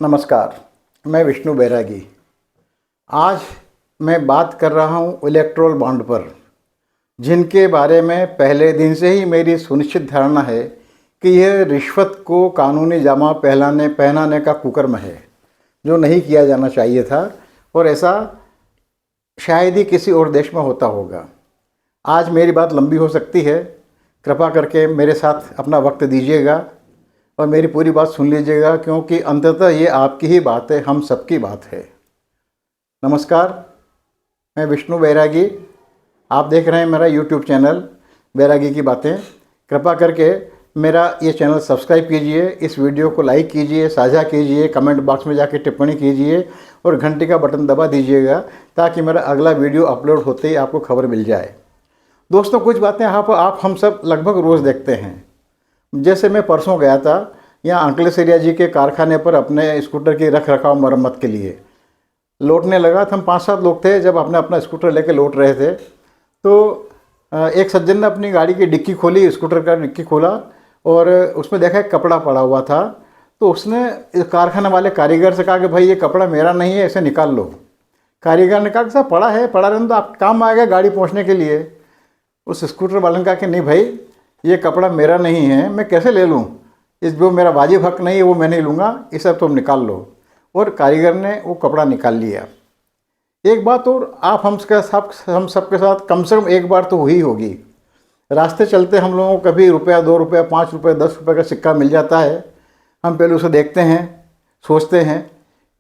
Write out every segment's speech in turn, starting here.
नमस्कार, मैं विष्णु बैरागी। आज मैं बात कर रहा हूँ इलेक्टोरल बॉन्ड पर, जिनके बारे में पहले दिन से ही मेरी सुनिश्चित धारणा है कि यह रिश्वत को कानूनी जामा पहनाने का कुकर्म है, जो नहीं किया जाना चाहिए था और ऐसा शायद ही किसी और देश में होता होगा। आज मेरी बात लंबी हो सकती है, कृपा करके मेरे साथ अपना वक्त दीजिएगा और मेरी पूरी बात सुन लीजिएगा, क्योंकि अंततः ये आपकी ही बात है, हम सबकी बात है। नमस्कार, मैं विष्णु बैरागी। आप देख रहे हैं मेरा YouTube चैनल बैरागी की बातें। कृपा करके मेरा ये चैनल सब्सक्राइब कीजिए, इस वीडियो को लाइक कीजिए, साझा कीजिए, कमेंट बॉक्स में जाके टिप्पणी कीजिए और घंटी का बटन दबा दीजिएगा ताकि मेरा अगला वीडियो अपलोड होते ही आपको खबर मिल जाए। दोस्तों, कुछ बातें आप हम सब लगभग रोज़ देखते हैं। जैसे मैं परसों गया था यहाँ अंकलेश्वरिया जी के कारखाने पर अपने स्कूटर की रख रखाव मरम्मत के लिए। लौटने लगा था, हम 5-7 लोग थे। जब अपने अपना स्कूटर लेके लौट रहे थे तो एक सज्जन ने अपनी गाड़ी की डिक्की खोली, स्कूटर का डिक्की खोला और उसमें देखा एक कपड़ा पड़ा हुआ था। तो उसने कारखाने वाले कारीगर से कहा कि भाई ये कपड़ा मेरा नहीं है, इसे निकाल लो। कारीगर ने कहा कि साहब पड़ा है, पड़ा रहने तो आप काम आएगा गाड़ी पहुँचने के लिए। उस स्कूटर वाले ने कहा कि नहीं भाई, ये कपड़ा मेरा नहीं है, मैं कैसे ले लूँ, इस जो मेरा वाजिब हक नहीं है वो मैं नहीं लूँगा, इसे तुम निकाल लो। और कारीगर ने वो कपड़ा निकाल लिया। एक बात और आप हम सबके साथ कम से कम एक बार तो हुई होगी। रास्ते चलते हम लोगों को कभी रुपया, 2 रुपया, 5 रुपये, 10 रुपये का सिक्का मिल जाता है। हम पहले उसे देखते हैं, सोचते हैं,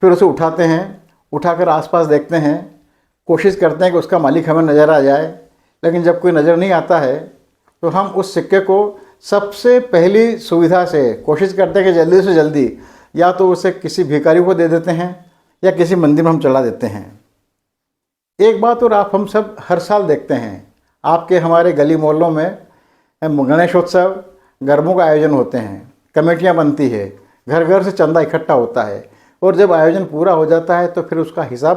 फिर उसे उठाते हैं, उठाकर आसपास देखते हैं, कोशिश करते हैं कि उसका मालिक हमें नज़र आ जाए। लेकिन जब कोई नज़र नहीं आता है तो हम उस सिक्के को सबसे पहली सुविधा से कोशिश करते हैं कि जल्दी से जल्दी या तो उसे किसी भिखारी को दे देते हैं या किसी मंदिर में हम चढ़ा देते हैं। एक बात और आप हम सब हर साल देखते हैं, आपके हमारे गली मोहल्लों में गणेशोत्सव, गरबों का आयोजन होते हैं, कमेटियां बनती है, घर घर से चंदा इकट्ठा होता है और जब आयोजन पूरा हो जाता है तो फिर उसका हिसाब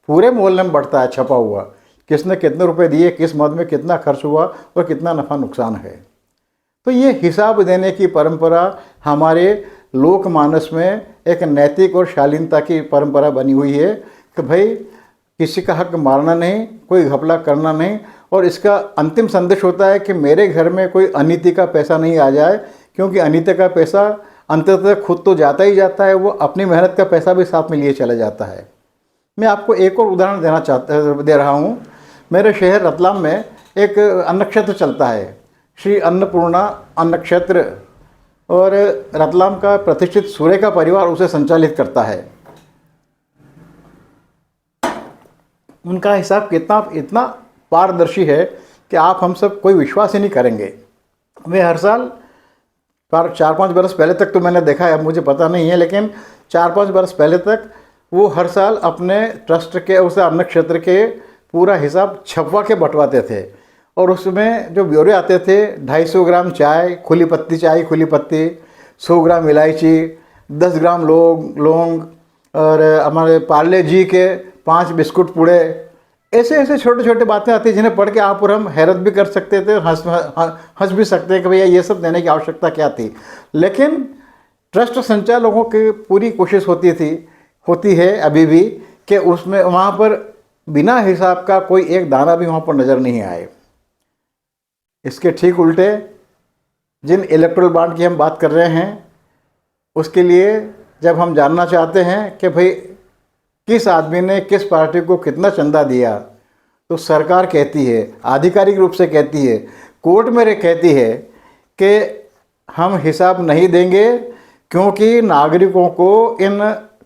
पूरे मोहल्ले में बढ़ता है, छपा हुआ, किसने कितने रुपए दिए, किस मद में कितना खर्च हुआ और कितना नफ़ा नुकसान है। तो ये हिसाब देने की परंपरा हमारे लोकमानस में एक नैतिक और शालीनता की परंपरा बनी हुई है कि भाई किसी का हक मारना नहीं, कोई घपला करना नहीं। और इसका अंतिम संदेश होता है कि मेरे घर में कोई अनीति का पैसा नहीं आ जाए, क्योंकि अनीति का पैसा अंततः खुद तो जाता ही जाता है, वो अपनी मेहनत का पैसा भी साथ में लिए चला जाता है। मैं आपको एक और उदाहरण दे रहा हूँ। मेरे शहर रतलाम में एक अन्न क्षेत्र चलता है, श्री अन्नपूर्णा अन्न क्षेत्र, और रतलाम का प्रतिष्ठित सुरेखा परिवार उसे संचालित करता है। उनका हिसाब इतना पारदर्शी है कि आप हम सब कोई विश्वास ही नहीं करेंगे। वे हर साल 4-5 बरस पहले तक तो मैंने देखा है, अब मुझे पता नहीं है, लेकिन 4-5 बरस पहले तक वो हर साल अपने ट्रस्ट के उस अन्न क्षेत्र के पूरा हिसाब छपवा के बंटवाते थे और उसमें जो ब्यौरे आते थे, 250 ग्राम चाय, खुली पत्ती, 100 ग्राम इलायची, 10 ग्राम लौंग और हमारे पार्ले जी के 5 बिस्कुट पुड़े, ऐसे छोटे छोटे बातें आती जिन्हें पढ़ के आप और हम हैरत भी कर सकते थे, हंस भी सकते हैं कि भैया ये सब देने की आवश्यकता क्या थी। लेकिन ट्रस्ट संचालकों की पूरी कोशिश होती है अभी भी कि उसमें वहाँ पर बिना हिसाब का कोई एक दाना भी वहाँ पर नज़र नहीं आए। इसके ठीक उल्टे जिन इलेक्टोरल बॉन्ड की हम बात कर रहे हैं, उसके लिए जब हम जानना चाहते हैं कि भाई किस आदमी ने किस पार्टी को कितना चंदा दिया, तो सरकार कहती है, आधिकारिक रूप से कहती है, कोर्ट में कहती है कि हम हिसाब नहीं देंगे, क्योंकि नागरिकों को इन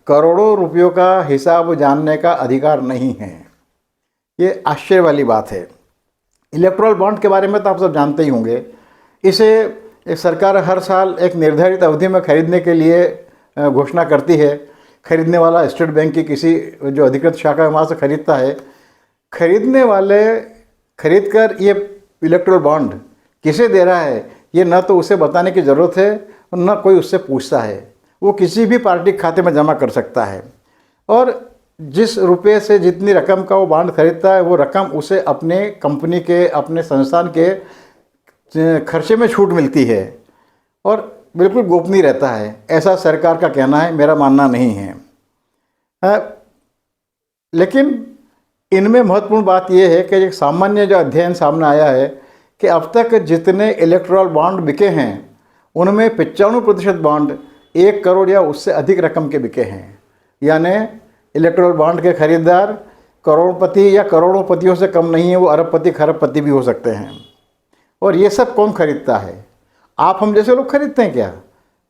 करोड़ों रुपयों का हिसाब जानने का अधिकार नहीं है। ये आश्चर्य वाली बात है। इलेक्टोरल बॉन्ड के बारे में तो आप सब जानते ही होंगे। इसे एक सरकार हर साल एक निर्धारित अवधि में खरीदने के लिए घोषणा करती है। खरीदने वाला स्टेट बैंक की किसी जो अधिकृत शाखा है वहाँ से खरीदता है। खरीदने वाले खरीद कर ये इलेक्टोरल बॉन्ड किसे दे रहा है, ये ना तो उसे बताने की ज़रूरत है और ना कोई उससे पूछता है। वो किसी भी पार्टी के खाते में जमा कर सकता है और जिस रुपये से जितनी रकम का वो बॉन्ड खरीदता है, वो रकम उसे अपने कंपनी के, अपने संस्थान के खर्चे में छूट मिलती है। और बिल्कुल गोपनीय रहता है, ऐसा सरकार का कहना है, मेरा मानना नहीं है। लेकिन इनमें महत्वपूर्ण बात यह है कि एक सामान्य जो अध्ययन सामने आया है कि अब तक जितने इलेक्टोरल बॉन्ड बिके हैं उनमें 95% बॉन्ड 1 करोड़ या उससे अधिक रकम के बिके हैं। यानी इलेक्टोरल बॉन्ड के खरीदार करोड़पति या करोड़ोंपतियों से कम नहीं है, वो अरबपति खरबपति भी हो सकते हैं। और ये सब कौन खरीदता है? आप हम जैसे लोग खरीदते हैं क्या?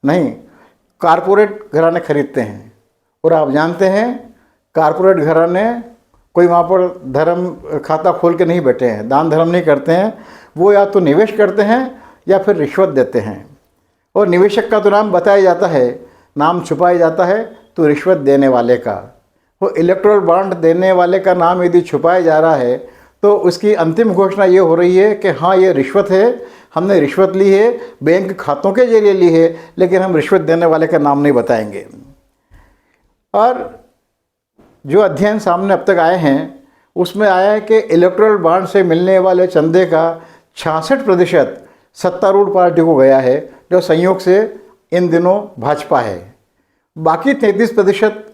नहीं, कारपोरेट घराने खरीदते हैं। और आप जानते हैं कारपोरेट घराने कोई वहाँ पर धर्म खाता खोल के नहीं बैठे हैं, दान धर्म नहीं करते हैं। वो या तो निवेश करते हैं या फिर रिश्वत देते हैं। और निवेशक का तो नाम बताया जाता है, नाम छुपाया जाता है तो रिश्वत देने वाले का। वो इलेक्टोरल बॉन्ड देने वाले का नाम यदि छुपाया जा रहा है तो उसकी अंतिम घोषणा ये हो रही है कि हाँ ये रिश्वत है, हमने रिश्वत ली है, बैंक खातों के जरिए ली है, लेकिन हम रिश्वत देने वाले का नाम नहीं बताएंगे। और जो अध्ययन सामने अब तक आए हैं उसमें आया है कि इलेक्टोरल बॉन्ड से मिलने वाले चंदे का 66% सत्तारूढ़ पार्टी को गया है, जो संयोग से इन दिनों भाजपा है। बाकी 33%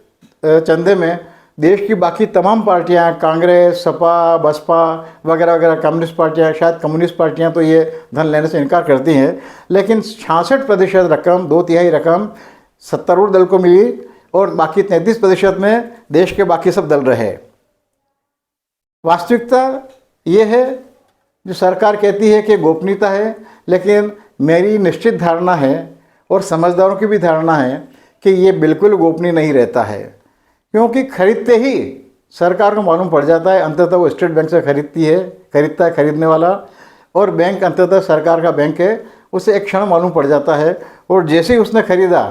चंदे में देश की बाकी तमाम पार्टियां, कांग्रेस, सपा, बसपा वगैरह वगैरह, कम्युनिस्ट पार्टियां, शायद कम्युनिस्ट पार्टियां तो ये धन लेने से इनकार करती हैं, लेकिन 66% रकम, 2/3 रकम सत्तारूढ़ दल को मिली और बाकी 33% में देश के बाकी सब दल रहे। वास्तविकता ये है जो सरकार कहती है कि गोपनीयता है, लेकिन मेरी निश्चित धारणा है और समझदारों की भी धारणा है कि ये बिल्कुल गोपनीय नहीं रहता है, क्योंकि खरीदते ही सरकार को मालूम पड़ जाता है। अंततः वो स्टेट बैंक से खरीदता है खरीदने वाला, और बैंक अंततः सरकार का बैंक है, उसे एक क्षण मालूम पड़ जाता है। और जैसे ही उसने खरीदा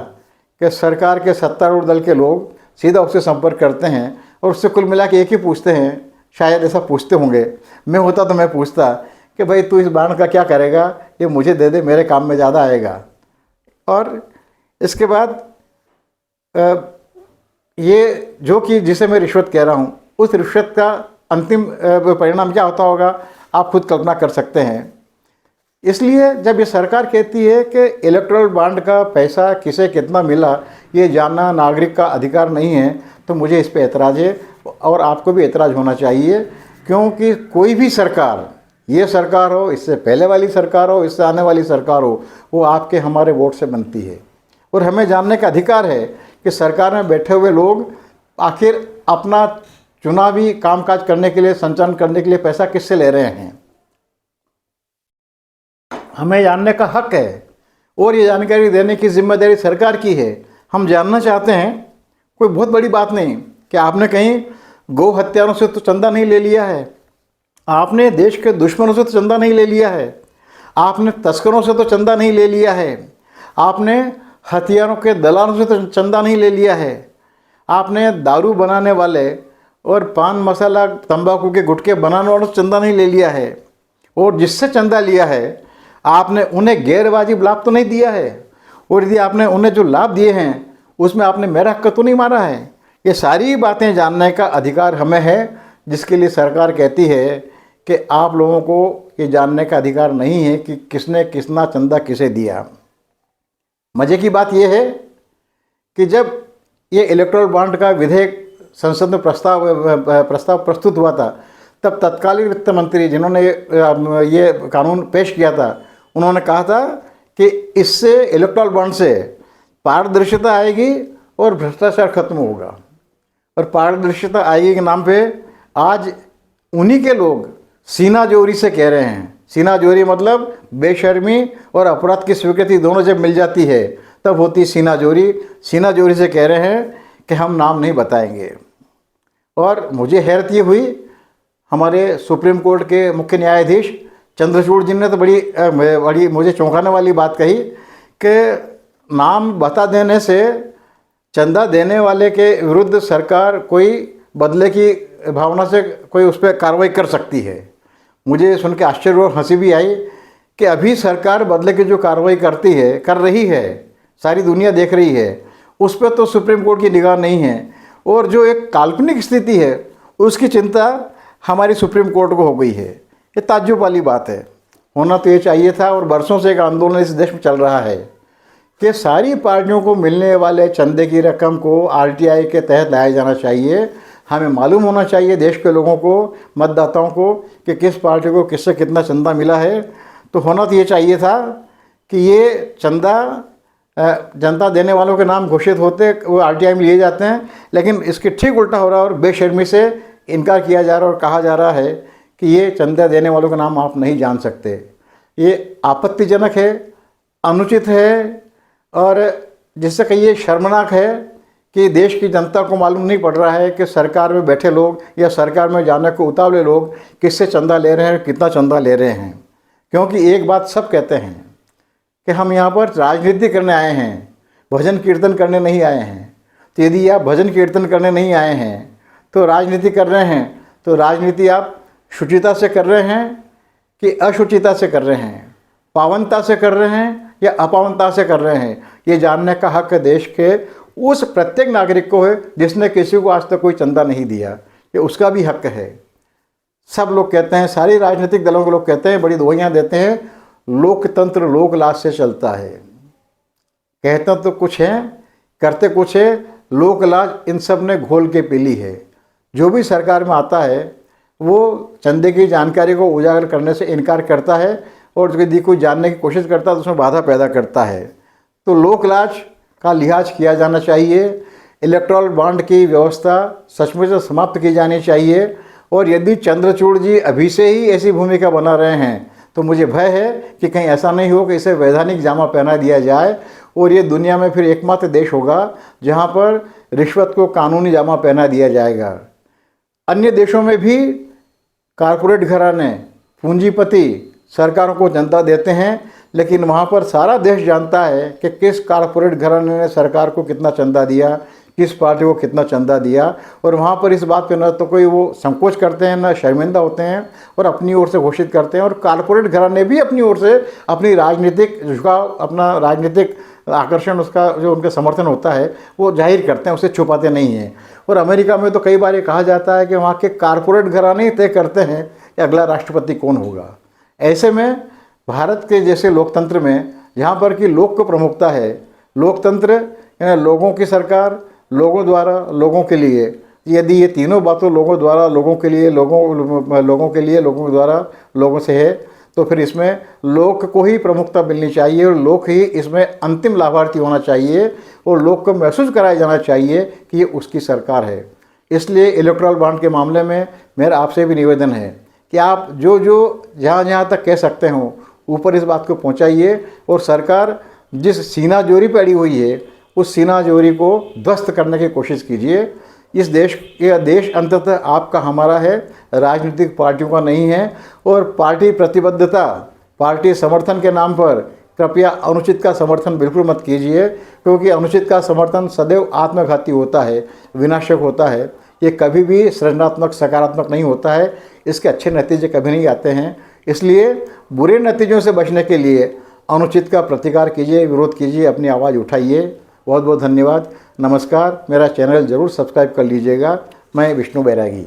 कि सरकार के सत्तारूढ़ दल के लोग सीधा उससे संपर्क करते हैं और उससे कुल मिला के एक ही पूछते हैं, शायद ऐसा पूछते होंगे, मैं होता तो मैं पूछता कि भाई तू इस बॉन्ड का क्या करेगा, ये मुझे दे दे, मेरे काम में ज़्यादा आएगा। और इसके बाद ये जो कि जिसे मैं रिश्वत कह रहा हूँ, उस रिश्वत का अंतिम परिणाम क्या होता होगा आप खुद कल्पना कर सकते हैं। इसलिए जब ये सरकार कहती है कि इलेक्टोरल बॉन्ड का पैसा किसे कितना मिला ये जानना नागरिक का अधिकार नहीं है, तो मुझे इस पे एतराज़ है और आपको भी एतराज़ होना चाहिए। क्योंकि कोई भी सरकार, ये सरकार हो, इससे पहले वाली सरकार हो, इससे आने वाली सरकार हो, वो आपके हमारे वोट से बनती है। और हमें जानने का अधिकार है कि सरकार में बैठे हुए लोग आखिर अपना चुनावी कामकाज करने के लिए, संचालन करने के लिए पैसा किससे ले रहे हैं, हमें जानने का हक है। और ये जानकारी देने की जिम्मेदारी सरकार की है। हम जानना चाहते हैं, कोई बहुत बड़ी बात नहीं कि आपने कहीं गौ हत्यारों से तो चंदा नहीं ले लिया है, आपने देश के दुश्मनों से तो चंदा नहीं ले लिया है, आपने तस्करों से तो चंदा नहीं ले लिया है, आपने हथियारों के दलालों से तो चंदा नहीं ले लिया है, आपने दारू बनाने वाले और पान मसाला तंबाकू के गुटखे बनाने वालों से चंदा नहीं ले लिया है। और जिससे चंदा लिया है आपने उन्हें गैर वाजिब लाभ तो नहीं दिया है, और यदि आपने उन्हें जो लाभ दिए हैं उसमें आपने मेरा हक तो नहीं मारा है। ये सारी बातें जानने का अधिकार हमें है, जिसके लिए सरकार कहती है कि आप लोगों को ये जानने का अधिकार नहीं है कि किसने कितना चंदा किसे दिया। मज़े की बात यह है कि जब ये इलेक्टोरल बॉन्ड का विधेयक संसद में प्रस्ताव प्रस्तुत हुआ था, तब तत्कालीन वित्त मंत्री जिन्होंने ये कानून पेश किया था, उन्होंने कहा था कि इससे इलेक्टोरल बॉन्ड से पारदर्शिता आएगी और भ्रष्टाचार खत्म होगा। और पारदर्शिता आएगी के नाम पे आज उन्हीं के लोग सीना जोरी से कह रहे हैं, सीना जोरी मतलब बेशर्मी और अपराध की स्वीकृति दोनों जब मिल जाती है तब होती सीना जोरी। सीना जोरी से कह रहे हैं कि हम नाम नहीं बताएंगे। और मुझे हैरत ये हुई, हमारे सुप्रीम कोर्ट के मुख्य न्यायाधीश चंद्रचूड़ जी ने तो बड़ी मुझे चौंकाने वाली बात कही कि नाम बता देने से चंदा देने वाले के विरुद्ध सरकार कोई बदले की भावना से कोई उस पर कार्रवाई कर सकती है। मुझे सुन के आश्चर्य और हंसी भी आई कि अभी सरकार बदले की जो कार्रवाई कर रही है, सारी दुनिया देख रही है, उस पर तो सुप्रीम कोर्ट की निगाह नहीं है। और जो एक काल्पनिक स्थिति है उसकी चिंता हमारी सुप्रीम कोर्ट को हो गई है। ये ताज्जुब वाली बात है, होना तो ये चाहिए था। और बरसों से एक आंदोलन इस देश में चल रहा है कि सारी पार्टियों को मिलने वाले चंदे की रकम को आरटीआई के तहत लाया जाना चाहिए। हमें मालूम होना चाहिए देश के लोगों को, मतदाताओं को, कि किस पार्टी को किससे कितना चंदा मिला है। तो होना तो ये चाहिए था कि ये चंदा जनता देने वालों के नाम घोषित होते, वो आरटीआई में लिए जाते हैं, लेकिन इसके ठीक उल्टा हो रहा है और बेशर्मी से इनकार किया जा रहा है और कहा जा रहा है कि ये चंदा देने वालों का नाम आप नहीं जान सकते। ये आपत्तिजनक है, अनुचित है और जिससे कहिए शर्मनाक है कि देश की जनता को मालूम नहीं पड़ रहा है कि सरकार में बैठे लोग या सरकार में जाने को उतावले लोग किससे चंदा ले रहे हैं, कितना चंदा ले रहे हैं। क्योंकि एक बात सब कहते हैं कि हम यहाँ पर राजनीति करने आए हैं, भजन कीर्तन करने नहीं आए हैं। तो यदि आप भजन कीर्तन करने नहीं आए हैं तो राजनीति कर रहे हैं, तो राजनीति आप शुचिता से कर रहे हैं कि अशुचिता से कर रहे हैं, पावनता से कर रहे हैं या अपावनता से कर रहे हैं, ये जानने का हक देश के उस प्रत्येक नागरिक को है जिसने किसी को आज तक कोई चंदा नहीं दिया। ये उसका भी हक है। सब लोग कहते हैं, सारी राजनीतिक दलों के लोग कहते हैं, बड़ी दुहाइयाँ देते हैं, लोकतंत्र लोकलाज से चलता है। कहते तो कुछ हैं, करते कुछ है, लोकलाज इन सब ने घोल के पी ली है। जो भी सरकार में आता है वो चंदे की जानकारी को उजागर करने से इनकार करता है और यदि कोई जानने की कोशिश करता है तो उसमें बाधा पैदा करता है। तो लोकलाज का लिहाज किया जाना चाहिए। इलेक्टोरल बॉन्ड की व्यवस्था सचमुच से समाप्त की जानी चाहिए। और यदि चंद्रचूड़ जी अभी से ही ऐसी भूमिका बना रहे हैं तो मुझे भय है कि कहीं ऐसा नहीं हो कि इसे वैधानिक जामा पहना दिया जाए और ये दुनिया में फिर एकमात्र देश होगा जहाँ पर रिश्वत को कानूनी जामा पहना दिया जाएगा। अन्य देशों में भी कारपोरेट घराने, पूंजीपति सरकारों को चंदा देते हैं, लेकिन वहाँ पर सारा देश जानता है कि किस कारपोरेट घराने ने सरकार को कितना चंदा दिया, किस पार्टी को कितना चंदा दिया। और वहाँ पर इस बात पे न तो कोई वो संकोच करते हैं, न शर्मिंदा होते हैं और अपनी ओर से घोषित करते हैं। और कारपोरेट घराने भी अपनी ओर से अपनी राजनीतिक झुकाव, अपना राजनीतिक आकर्षण, उसका जो उनका समर्थन होता है वो जाहिर करते हैं, उसे छुपाते नहीं हैं। और अमेरिका में तो कई बार ये कहा जाता है कि वहाँ के कारपोरेट घराने ही तय करते हैं कि अगला राष्ट्रपति कौन होगा। ऐसे में भारत के जैसे लोकतंत्र में, जहाँ पर कि लोक को प्रमुखता है, लोकतंत्र यानी लोगों की सरकार, लोगों द्वारा लोगों के लिए, यदि ये तीनों बातों लोगों द्वारा लोगों के लिए, लोगों के लिए लोगों द्वारा लोगों से है, तो फिर इसमें लोक को ही प्रमुखता मिलनी चाहिए और लोक ही इसमें अंतिम लाभार्थी होना चाहिए और लोक को महसूस कराया जाना चाहिए कि ये उसकी सरकार है। इसलिए इलेक्टोरल बॉन्ड के मामले में मेरा आपसे भी निवेदन है कि आप जो जहाँ तक कह सकते हो ऊपर इस बात को पहुँचाइए और सरकार जिस सीना जोरी पे अड़ी हुई है उस सीना जोरी को ध्वस्त करने की कोशिश कीजिए। इस देश अंततः आपका हमारा है, राजनीतिक पार्टियों का नहीं है। और पार्टी प्रतिबद्धता, पार्टी समर्थन के नाम पर कृपया अनुचित का समर्थन बिल्कुल मत कीजिए, क्योंकि अनुचित का समर्थन सदैव आत्मघाती होता है, विनाशक होता है। ये कभी भी सृजनात्मक, सकारात्मक नहीं होता है, इसके अच्छे नतीजे कभी नहीं आते हैं। इसलिए बुरे नतीजों से बचने के लिए अनुचित का प्रतिकार कीजिए, विरोध कीजिए, अपनी आवाज़ उठाइए। बहुत बहुत धन्यवाद, नमस्कार। मेरा चैनल ज़रूर सब्सक्राइब कर लीजिएगा। मैं विष्णु बैरागी।